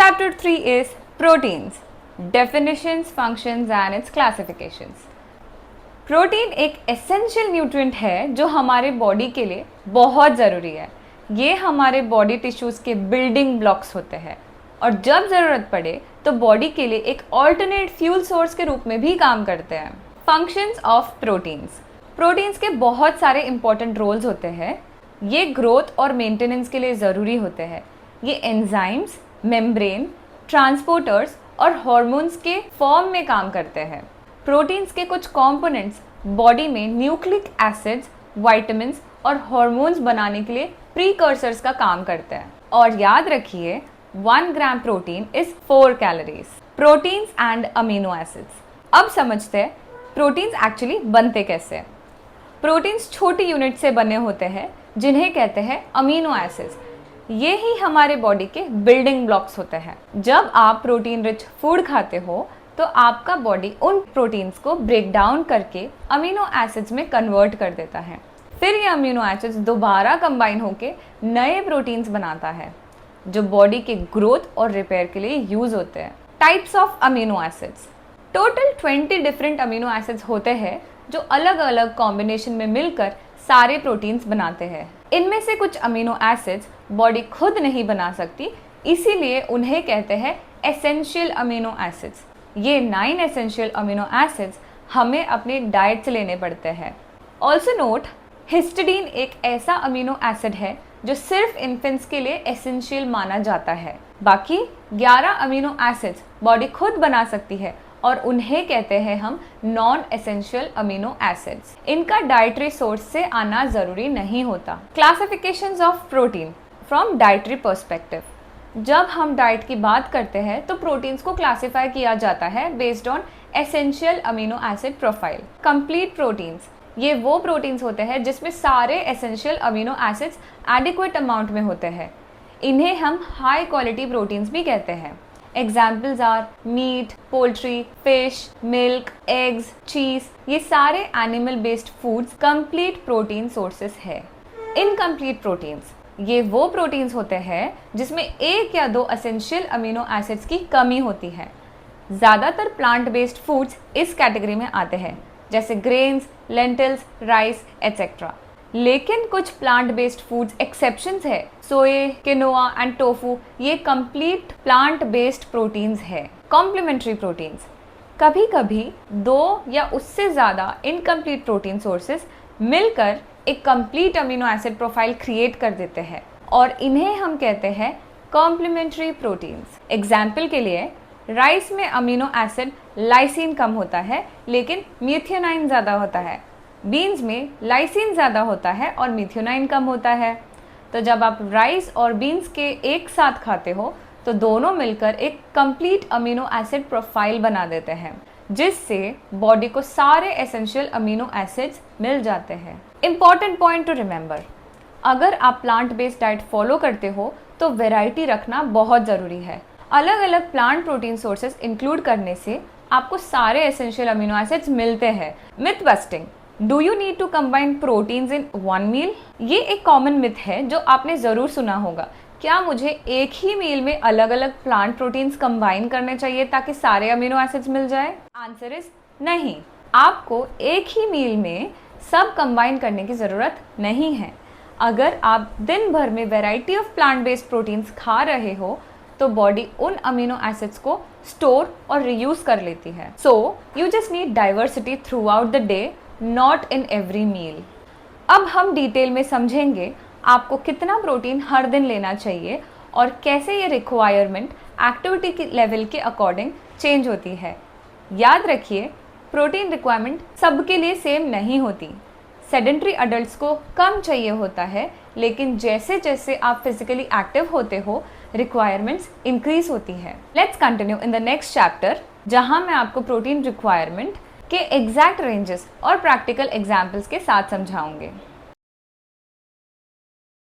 Chapter 3 is proteins, definitions, functions and its classifications. Protein एक essential nutrient है जो हमारे बॉडी के लिए बहुत ज़रूरी है। ये हमारे बॉडी टिश्यूज़ के बिल्डिंग ब्लॉक्स होते हैं और जब ज़रूरत पड़े तो बॉडी के लिए एक ऑल्टरनेट फ्यूल सोर्स के रूप में भी काम करते हैं। Functions of proteins. प्रोटीन्स के बहुत सारे इंपॉर्टेंट रोल्स होते हैं। ये ग्रोथ और मेंटेनेंस के लिए ज़रूरी होते हैं। ये एंजाइम्स, मेम्ब्रेन, ट्रांसपोर्टर्स और हार्मोन्स के फॉर्म में काम करते हैं। प्रोटीन्स के कुछ कंपोनेंट्स बॉडी में न्यूक्लिक एसिड्स, विटामिन्स और हार्मोन्स बनाने के लिए प्रीकर्सर्स का काम करते हैं। और याद रखिए 1 gram protein is 4 calories. Proteins and amino acids. अब समझते हैं प्रोटीन्स एक्चुअली बनते कैसे हैं। प्रोटीन्स छोटी यूनिट से बने होते हैं जिन्हें कहते हैं अमीनो एसिड्स। ये ही हमारे बॉडी के बिल्डिंग ब्लॉक्स होते हैं। जब आप प्रोटीन रिच फूड खाते हो तो आपका बॉडी उन प्रोटीन्स को ब्रेक डाउन करके अमीनो एसिड्स में कन्वर्ट कर देता है। फिर ये अमीनो एसिड्स दोबारा कंबाइन होकर नए प्रोटीन्स बनाता है जो बॉडी के ग्रोथ और रिपेयर के लिए यूज होते हैं। Types of amino acids. Total 20 different amino acids होते हैं जो अलग अलग कॉम्बिनेशन में मिलकर सारे प्रोटीन्स बनाते हैं। इनमें से कुछ अमीनो एसिड्स बॉडी खुद नहीं बना सकती, इसीलिए उन्हें कहते हैं एसेंशियल अमीनो एसिड्स। ये 9 एसेंशियल अमीनो एसिड्स हमें अपनी डाइट से लेने पड़ते हैं। ऑल्सो नोट, हिस्टिडीन एक ऐसा अमीनो एसिड है जो सिर्फ इन्फेंट्स के लिए एसेंशियल माना जाता है। बाकी 11 अमीनो एसिड्स बॉडी खुद बना सकती है और उन्हें कहते हैं हम नॉन एसेंशियल अमीनो एसिड्स। इनका डाइटरी सोर्स से आना जरूरी नहीं होता। Classifications of protein from dietary perspective. जब हम डाइट की बात करते हैं तो प्रोटीन्स को क्लासिफाई किया जाता है based on essential amino acid profile. Complete proteins, ये वो प्रोटीन्स होते हैं जिसमें सारे essential amino acids adequate amount में होते हैं। इन्हें हम हाई क्वालिटी प्रोटीन्स भी कहते हैं। Examples are meat, poultry, fish, milk, eggs, cheese. ये सारे animal based foods complete protein sources है। इनकम्प्लीट प्रोटीन्स, ये वो प्रोटीन्स होते हैं जिसमें 1 या 2 एसेंशियल अमीनो एसिड्स की कमी होती है। ज़्यादातर प्लांट बेस्ड फूड्स इस कैटेगरी में आते हैं जैसे ग्रेन्स, लेंटिल्स, राइस एटसेट्रा। लेकिन कुछ प्लांट बेस्ड फूड्स एक्सेप्शंस है। सोए, किनोआ एंड टोफू ये कंप्लीट प्लांट बेस्ड प्रोटीन्स है। कॉम्प्लीमेंट्री प्रोटीन्स, कभी कभी 2 या उससे ज़्यादा इनकम्प्लीट प्रोटीन सोर्सेस मिलकर एक complete amino acid profile create कर देते हैं और इन्हें हम कहते हैं कॉम्प्लीमेंट्री प्रोटीन्स। एग्जाम्पल के लिए राइस में अमीनो एसिड लाइसिन कम होता है लेकिन मीथियोनाइन ज़्यादा होता है। बीन्स में लाइसिन ज़्यादा होता है और मीथियोनाइन कम होता है। तो जब आप राइस और बीन्स के एक साथ खाते हो तो दोनों मिलकर एक कंप्लीट अमीनो एसिड प्रोफाइल बना देते हैं जिससे बॉडी को सारे एसेंशियल अमीनो एसिड्स मिल जाते हैं। इंपॉर्टेंट पॉइंट टू रिमेंबर, अगर आप प्लांट बेस्ड डाइट फॉलो करते हो तो वैरायटी रखना बहुत ज़रूरी है। अलग अलग प्लांट प्रोटीन सोर्सेज इंक्लूड करने से आपको सारे एसेंशियल अमीनो एसिड्स मिलते हैं। Myth busting, do you need to combine proteins in 1 meal? ये एक कॉमन मिथ है जो आपने ज़रूर सुना होगा। क्या मुझे एक ही मील में अलग अलग प्लांट प्रोटीन्स कंबाइन करने चाहिए ताकि सारे अमीनो एसिड्स मिल जाए? आंसर इज नहीं। आपको एक ही मील में सब कंबाइन करने की ज़रूरत नहीं है। अगर आप दिन भर में variety of plant based proteins खा रहे हो तो बॉडी उन अमीनो एसिड्स को स्टोर और रीयूज कर लेती है। So you just need diversity throughout the day, not in every meal. अब हम डिटेल में समझेंगे आपको कितना प्रोटीन हर दिन लेना चाहिए और कैसे ये रिक्वायरमेंट एक्टिविटी की लेवल के अकॉर्डिंग चेंज होती है। याद रखिए, प्रोटीन रिक्वायरमेंट सबके लिए सेम नहीं होती। सेडेंट्री अडल्ट्स को कम चाहिए होता है, लेकिन जैसे जैसे आप फिजिकली एक्टिव होते हो रिक्वायरमेंट्स इंक्रीज होती है। Let's continue in the next chapter, जहां मैं आपको प्रोटीन रिक्वायरमेंट के एग्जैक्ट रेंजेस और प्रैक्टिकल एग्जाम्पल्स के साथ समझाऊंगे।